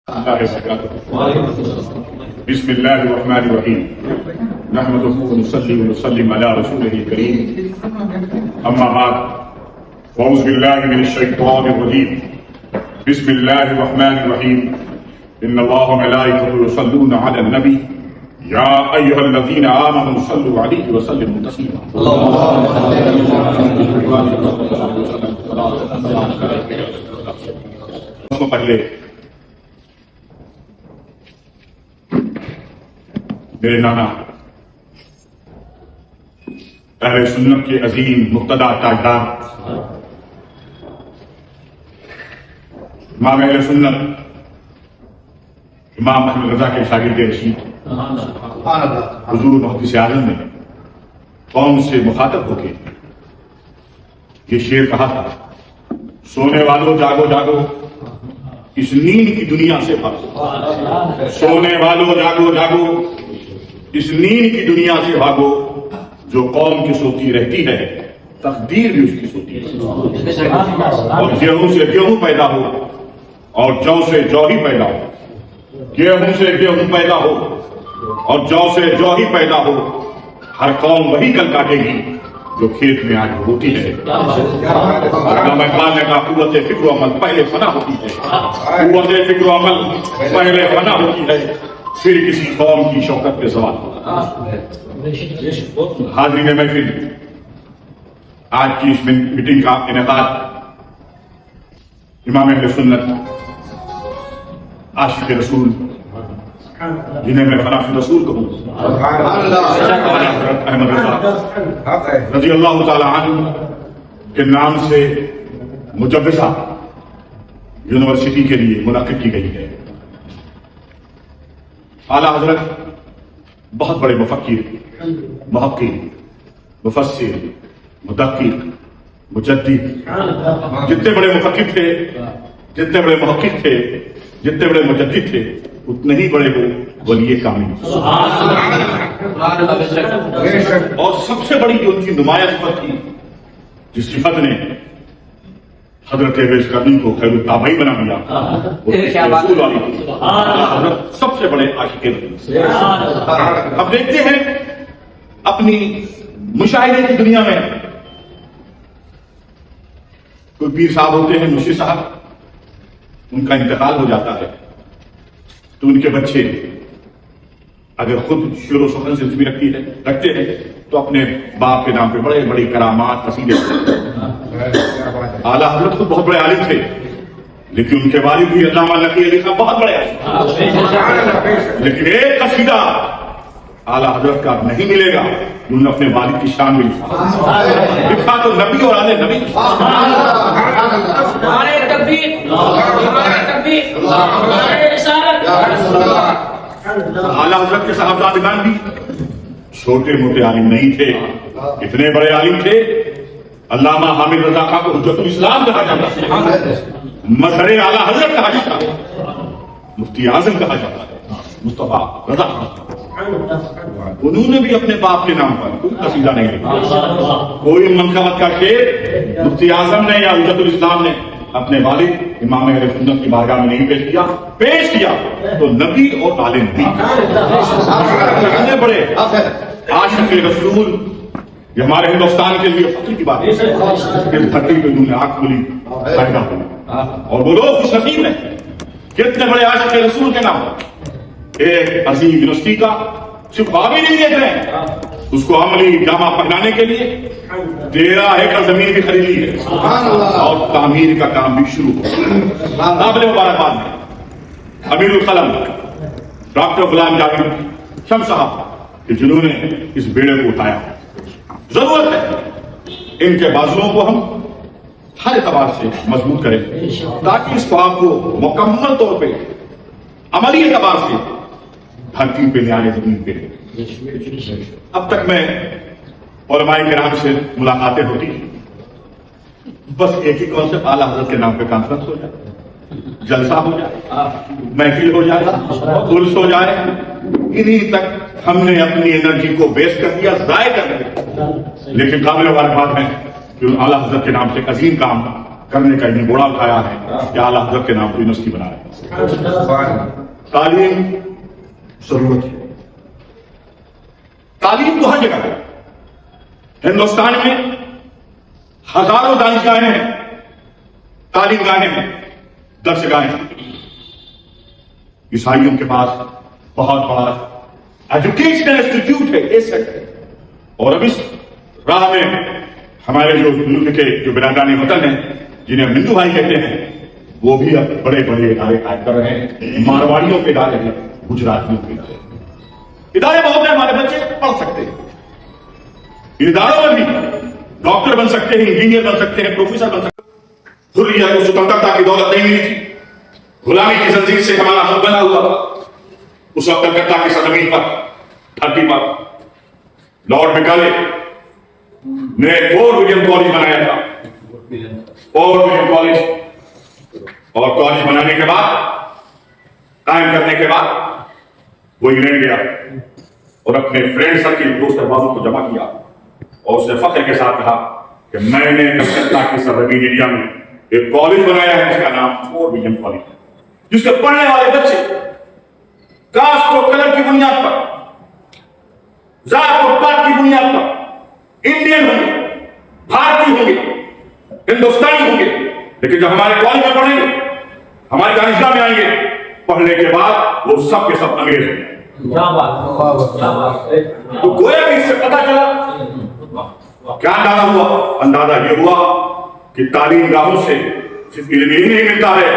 بسم الله الرحمن الرحيم نحمده ونصلي ونسلم على رسوله الكريم أما بعد أعوذ بالله من الشيطان الرجيم بسم الله الرحمن الرحيم إن الله وملائكته يصلون على النبي يا أيها الذين آمنوا صلوا عليه وسلموا تسليما پہلے میرے نانا اہل سنت کے عظیم مقتدی تاجدار امام اہل سنت امام احمد رضا کے شاگرد رشید حضور محدث اعظم نے قوم سے مخاطب ہو کے یہ شعر کہا تھا، سونے والوں جاگو جاگو اس نیند کی دنیا سے بھاگو، سونے والوں جاگو جاگو اس نیند کی دنیا سے بھاگو، جو قوم کی سوتی رہتی ہے تقدیر بھی اس کی سوتی ہے، اور گیہوں سے گیہوں پیدا ہو اور جو سے جو ہی پیدا ہو، گیہوں سے گیہوں پیدا ہو اور جو سے جو ہی پیدا ہو، ہر قوم وہی کل کاٹے گی جو کھیت میں آج ہوتی ہے۔ علامہ اقبال نے کہا قوت فکر و عمل پہلے فنا ہوتی ہے، قوت فکر و عمل پہلے فنا ہوتی ہے، پھر کسی قوم کی شوکت پہ سوال ہوگا۔ حاضرین محفل، آج کی اس میٹنگ کا انعقاد امام اہل سنت عاشق رسول جنہیں میں فنا فی رسول کہوں احمد رضا رضی اللہ تعالی عنہ کے نام سے مجوزہ یونیورسٹی کے لیے منعقد کی گئی ہے۔ اعلیٰ حضرت بہت بڑے مفکر، محقق، مفسر، مدقق، مجدد، جتنے بڑے مفکر تھے، جتنے بڑے محقق تھے، جتنے بڑے مجدد تھے، اتنے ہی بڑے وہ ولی کامل، اور سب سے بڑی جو ان کی نمایاں صفت تھی، جس صفت نے حضرت اویس کرنی کو خیر التابعین بنا دیا، رسول والی حضرت سب سے بڑے عاشق رسول۔ اب دیکھتے ہیں اپنی مشاہدے کی دنیا میں کوئی پیر صاحب ہوتے ہیں، مرشد صاحب، ان کا انتقال ہو جاتا ہے تو ان کے بچے اگر خود شعر و سخن سے دلچسپی رکھتے ہیں تو اپنے باپ کے نام پہ بڑے بڑی کرامات قصیدے ہیں۔ اعلیٰ حضرت خود بہت بڑے عالم تھے، لیکن ان کے والد بھی علامہ نقی علی خان بہت بڑے عالم، لیکن ایک قصیدہ اعلیٰ حضرت کا نہیں ملے گا انہوں نے اپنے والد کی شان میں لکھا تو نبی اور آل نبی۔ اعلیٰ حضرت کے صاحبزادگان بھی چھوٹے موٹے عالم نہیں تھے، اتنے بڑے عالم تھے۔ علامہ حامد رضا خان کو حجت الاسلام کہا جاتا ہے، مظہر اعلیٰ حضرت کہا جاتا ہے، مفتی اعظم کہا جاتا ہے، مصطفیٰ رضا۔ انہوں نے بھی اپنے باپ کے نام پر کوئی قصیدہ نہیں لکھا، کوئی منقبت کا شعر مفتی اعظم نے یا حجت الاسلام نے اپنے والد امام اہل سنت کی بارگاہ میں نہیں پیش کیا تو نبی اور آل نبی اتنے بڑے عاشق رسول، یہ ہمارے ہندوستان کے لیے فخر کی بات ہے کہ اس دھرتی پہ انہوں نے آنکھ کھولی پیدا ہوئی، اور وہ لوگ خوش نصیب ہیں کہ اتنے بڑے عاشق رسول کے نام ایک عظیم یونیورسٹی کا صرف خواب ہی نہیں دیکھ رہے ہیں، اس کو عملی جامہ پہنانے کے لیے 13 ایکڑ زمین بھی خرید لی ہے اور تعمیر کا کام بھی شروع ہو۔ قابل مبارکباد میں امیر القلم ڈاکٹر غلام جاوید شمس صاحب کہ جنہوں نے اس بیڑے کو اٹھایا۔ ضرورت ہے ان کے بازوؤں کو ہم ہر اعتبار سے مضبوط کریں تاکہ اس خواب کو مکمل طور پہ عملی اعتبار سے دھرتی پہ لے آنے زمین پہ۔ اب تک میں علماء کرام سے ملاقاتیں ہوتی ہیں، بس ایک ہی کانسیپٹ، اعلیٰ حضرت کے نام پہ کانفرنس ہو جائے، جلسہ ہو جائے، محفل ہو جائے، درس ہو جائے، انہی تک ہم نے اپنی انرجی کو ویسٹ کر دیا، ضائع کر دیا۔ لیکن قابل مبارکباد ہے کہ اعلیٰ حضرت کے نام سے عظیم کام करने का इन्हें घोड़ा उठाया है कि आला हजरत के नाम पर यूनिवर्सिटी बना रहे हैं। तालीम जरूरत है, तालीम तो हर जगह है। हिंदुस्तान में हजारों दानिशगाहें हैं, तालीम गाहें हैं, दर्शगाहें हैं। ईसाइयों के पास बहुत बड़ा एजुकेशनल इंस्टीट्यूट है, और अब इस राह में हमारे जो मुल्क के जो बिरादरानी वतन हैं, जिन्हें हिंदू भाई कहते हैं, वो भी अब बड़े बड़े इदारे कायम कर रहे हैं। मारवाड़ियों के इदारे हैं, गुजरातियों के इदारे बहुत हैं। हमारे बच्चे पढ़ सकते हैं, इदारों में भी डॉक्टर बन सकते हैं, इंजीनियर बन सकते हैं, प्रोफेसर बन सकते हैं। हुर्रियत को स्वतंत्रता की दौलत नहीं मिली थी, गुलामी की जंजीर से हमारा मुल्क बना हुआ था। उस वक्त कलकत्ता की सरजमीन पर, धरती पर लॉर्ड मेकाले ने फोर्ट विलियम कॉलेज बनाया था, फोर्ट विलियम कॉलेज। और कॉलेज बनाने के बाद, कायम करने के बाद, वो इंग्लैंड गया और अपने फ्रेंड सर्किल, दोस्त अहबाबों को जमा किया और उसने फख्र के साथ कहा कि मैंने कलकत्ता की सरजमीन इंडिया में एक कॉलेज बनाया है, जिसका नाम फोर्ट विलियम कॉलेज है, जिसके पढ़ने वाले बच्चे कास्ट और कलर की बुनियाद पर, जात और पात की बुनियाद पर इंडियन होंगे, भारतीय होंगे, हिंदुस्तानी होंगे। लेकिन जब हमारे कॉलेज में पढ़ेंगे, हमारे दानिशगाह में आएंगे, पढ़ने के बाद वो सब के सब अंग्रेज होंगे। तो गोया कि इससे पता चला, क्या अंदाजा हुआ? अंदाजा ये हुआ कि तालीम गाहों से सिर्फ इल्म ही नहीं मिलता है,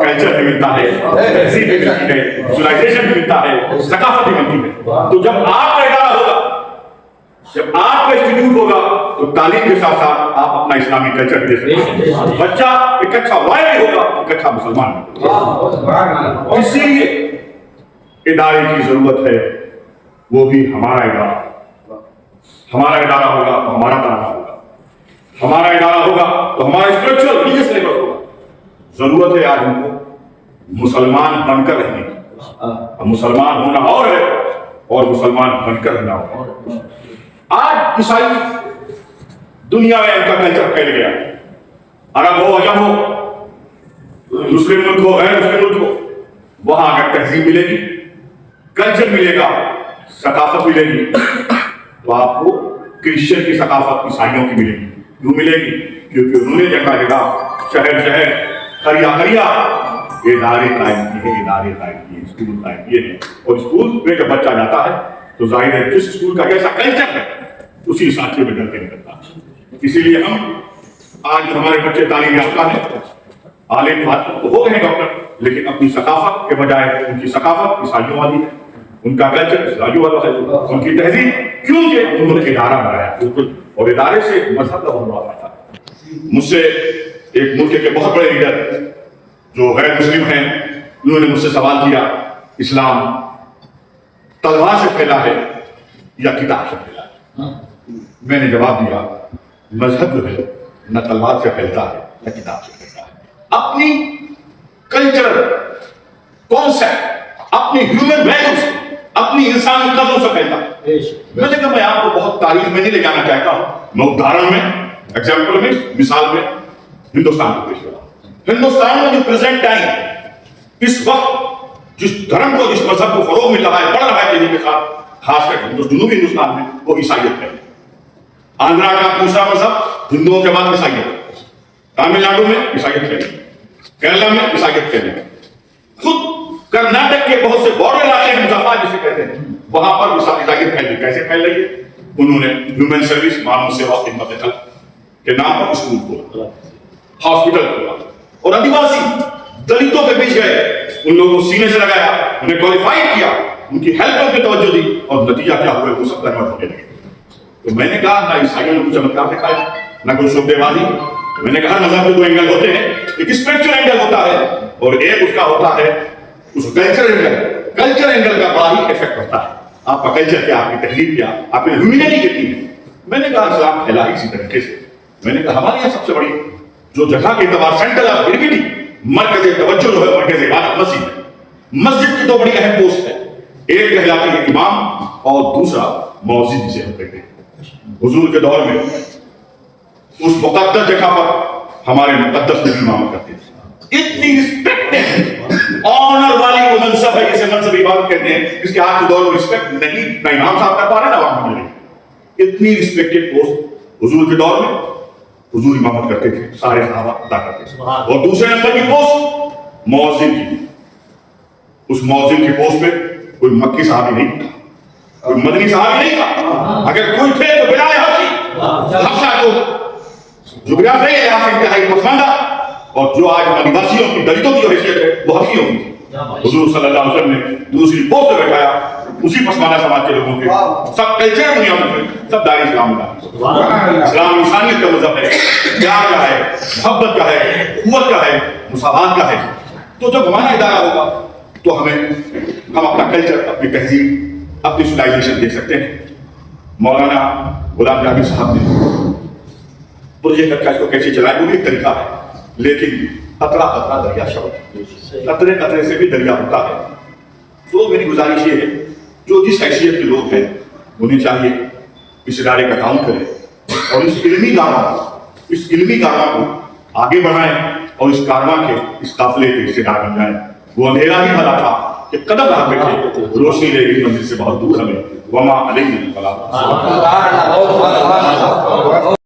कल्चर भी मिलता है, तहजीब भी मिलती है, सिविलाइजेशन भी मिलता है, सकाफत भी मिलती है। तो जब आपका इदारा होगा, जब आपका इंस्टीट्यूट होगा, तो तालीम के साथ साथ आप अपना इस्लामी कल्चर दे सकते हैं। बच्चा एक अच्छा वायरल होगा, एक अच्छा मुसलमान होगा। इसीलिए इदारे की जरूरत है, वो भी हमारा इदारा। हमारा इदारा होगा तो हमारा ताना होगा, हमारा इदारा होगा तो हमारा स्पिरिचुअल रिलीजियस सिलेबस होगा। जरूरत है आज हमको मुसलमान बनकर रहने की। मुसलमान होना और है, और मुसलमान बनकर रहना और। आज ईसाई दुनिया में इनका कल्चर फैल गया, अरब हो, अजम हो, मुस्लिम मुल्क हो, गैर मुस्लिम मुल्क हो, वहां अगर तहजीब मिलेगी, कल्चर मिलेगा, सकाफत मिलेगी, तो आपको क्रिश्चियन की सकाफत ईसाइयों की मिलेगी। क्यों मिलेगी? क्योंकि उन्होंने जगह जगह, शहर शहर, करिया करिया इदारे कायम किए, इदारे कायम किए, स्कूल कायम किए। और स्कूल में जब बच्चा जाता है तो जाहिर है जिस स्कूल का जैसा कल्चर है उसी साथी में डरते निकलता है। इसीलिए हम आज हमारे बच्चे तालीम याफ्ता है, आलिम तो हो गए डॉक्टर, लेकिन अपनी सकाफत के बजाय उनकी सकाफत ईसाइयों वाली है, उनका कल्चर ईसाइयों वाला है, उनकी तहजीब क्यों कि उन्होंने इदारा बनाया। बिल्कुल, और इदारे से मजहब का बहुत बड़ा फायदा। मुझसे एक मुल्क के बहुत बड़े लीडर जो गैर मुस्लिम हैं, उन्होंने मुझसे सवाल किया, इस्लाम तलवार से फैला है या किताब से फैला है? मैंने जवाब दिया, मजहब जो है न तलवार से फैलता है न किताब से फैलता है। अपनी कल्चरल कॉन्सेप्ट, अपनी ह्यूमन वैल्यूज, अपनी इंसानी कदरों से फैलता है। मैंने कहा मैं आपको बहुत तारीफ में नहीं ले जाना चाहता हूं, मैं उदाहरण में, एग्जाम्पल में, मिसाल में हिंदुस्तान को पेश करा। हिंदुस्तान में जो प्रेजेंट टाइम, इस वक्त जिस धर्म को, जिस मजहब को फरोग मिल रहा है, बढ़ रहा है तेजी के साथ, खासकर जुनूबी हिंदुस्तान में, वो ईसाइयत है। आंध्रा का दूसरा मजहब हिंदुओं के बाद ईसाइयत, तमिलनाडु में ईसाइयत है, केरला में ईसाइयत है, खुद कर्नाटक के बहुत से बॉर्डर इलाके हैं, मुजफ्फर जिसे कहते हैं, वहां पर ईसाइयत फैल रही। कैसे फैल रही है? उन्होंने ह्यूमन सर्विस, मानव सेवा खिदमत के नाम पर स्कूल खोला, हॉस्पिटल खोला, और आदिवासी दलितों के बीच गए, उन लोगों को सीने से लगाया, उन्हें क्वालिफाइड किया, उनकी हेल्थ पर भी तवज्जो दी, और नतीजा क्या हुआ? वो सब कन्वर्ट होने लगे। तो मैंने कहा ना ईसाइयों ने कुछ चमत्कार दिखाया, ना कोई शोबेबाजी। मैंने कहा मजहब के दो एंगल होते हैं, एक स्पिरिचुअल एंगल होता है और एक उसका होता है उस कल्चर एंगल। कल्चर एंगल का बड़ा ही इफेक्ट होता है। आपका कल्चर क्या, आपकी तहजीब क्या, आपकी ह्यूमैनिटी कितनी है। मैंने कहा इस्लाम फैला इसी तरीके से। मैंने कहा हमारे यहाँ सबसे बड़ी जो जगह के एतबार सेंटर ऑफ ग्रेविटी, मरकज तवज्जो जो है, मरकज इबादत मस्जिद है। मस्जिद की दो बड़ी अहम पोस्ट है, एक कहलाती है इमाम और दूसरा मौजिद जिसे हम कहते हैं। हुजूर के दौर में उस मुकद्दस जगह पर हमारे मुकद्दस नबी इमामत करते थे। इतनी रिस्पेक्टेड ऑनर वाली वो मनसब है जिसे मनसब इबादत कहते हैं, जिसके आज के दौर में रिस्पेक्ट नहीं ना इमाम साहब कर पा रहे ना वहां मिल। इतनी रिस्पेक्टेड पोस्ट हुजूर के दौर में हुजूर इमामत करते थे, सारे सहाबा अदा करते थे। और दूसरे नंबर की पोस्ट मौज़िन की। उस मौज़िन की पोस्ट पे कोई मक्की साहबी नहीं था, कोई मदनी साहबी नहीं था। अगर कोई थे तो बिलाल हबशी, हफ्सा को जो बिलाल है यहाँ से इंतहाई पसंदा, और जो आज आदिवासियों की दलितों की हैसियत है वो हफ्सियों की। हुजूर सल्लल्लाहु अलैहि वसल्लम ने दूसरी पोस्ट पे बैठाया उसी पसमाना समाज के लोगों के, सब कल्चर दुनिया में सब दारी इस्लाम का। इस्लाम इंसानियत का मजहब है, प्यार का है, मोहब्बत का है, कुव्वत का है, मुसावात का है। तो जब हमारा इदारा होगा तो हम अपना कल्चर, अपनी तहजीब, अपनी सिविलाइजेशन देख सकते हैं। मौलाना गुलाम नबी साहब ने प्रोजेक्ट का इसको कैसे चलाया वो भी एक तरीका है, लेकिन कतरा कतरा दरिया शब्द, कतरे कतरे से भी दरिया होता है। तो मेरी गुजारिश ये है, जो जिस हैसियत के लोग हैं उन्हें चाहिए इस इदारे का काम करें और इस इल्मी कारवां को आगे बढ़ाएं और इस कारवां के, इस काफिले के हिस्सेदार बन जाएं। वो अंधेरा ही भला था कि कदम रहा पे रोशनी रह गई मंजिल से बहुत दूर हमें। वमा अलैहि